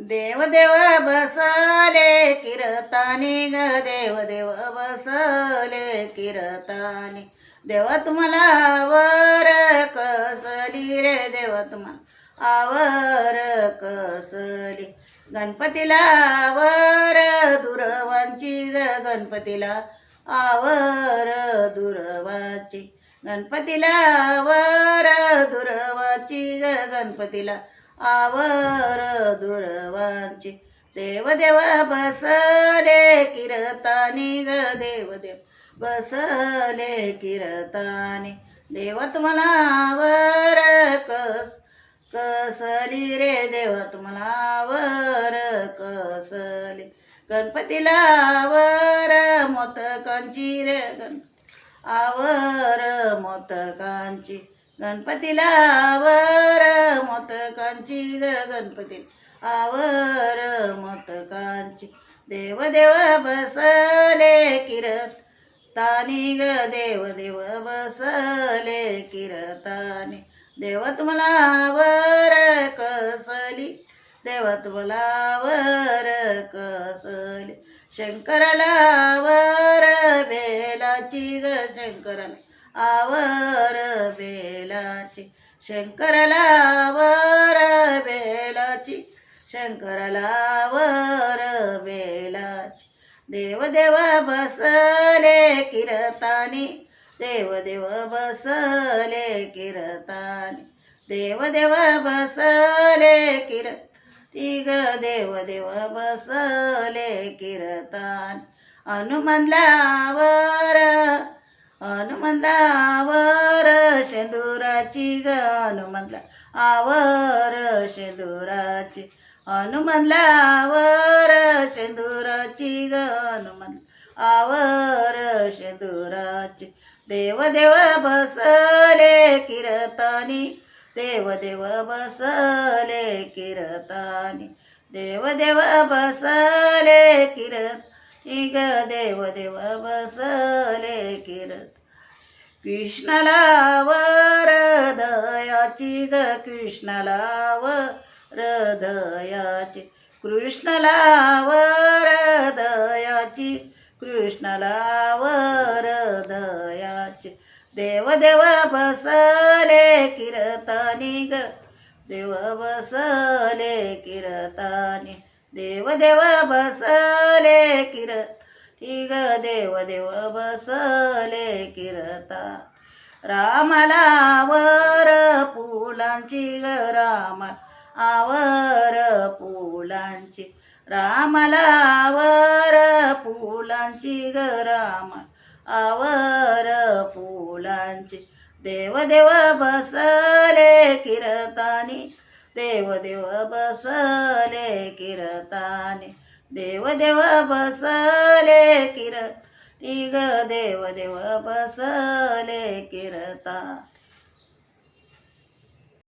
देव देव बसले कीर्तानी ग देव देव बसले कीर्तानी देवा तुम्हाला आवर कसली रे देवा तुम्हाला आवर कसली गणपतीला आवर दुर्वांची ग गणपतीला आवर दुर्वाची गणपतीला आवर दुर्वाची ग गणपतीला आवर दुर्वाची देव देव बसले कीर्तानी ग देव देव बसले कीर्तानी देवा तुम्हाला आवर कसली रे देवा तुम्हाला आवर कसली गणपतीला आवर मोदकांची रे आवर मोदकांची गणपतीला आवर मोदकांची ग गणपती आवर मोदकांची देव देव बसले कीर्तानी ग देव देव बसले कीर्तानी देवा तुम्हाला आवर कसली देवा तुम्हाला आवर कसली शंकराला आवर बेलाची ग शंकराला आवर बेलाची शंकराला आवर बेलाची शंकराला आवर बेलाची देव देव बसले कीर्तानी देव देव बसले कीर्तानी देव देव बसले कीर्ती ग देव देव बसले कीर्तानी हनुमंतला आवर शेंदुराची ग हनुमंतला आवर शेंदुराची हनुमंतला आवर शेंदुराची ग हनुमंत आवर शेंदुराची देव देव बसले कीर्तानी देव देव बसले कीर्तानी देव देव बसले कीर्ती ग देव देव बसले कीर्त कृष्णाला आवर दयाची ग कृष्णाला आवर दयाची कृष्णाला आवर दयाची कृष्णाला आवर दयाची देव देव बसले कीर्तानी ग देव बसले कीर्तानी देव देव बसले कीर्ती ग देव देव बसले कीर्ता रामाला आवर फुलांची ग राम आवर फुलांची रामाला आवर फुलांची ग राम आवर फुलांची देव देव बसले कीर्तानी देव देव बसले कीर्तानी देव देव बसले कीर्ती ग देव देव बसले कीर्ता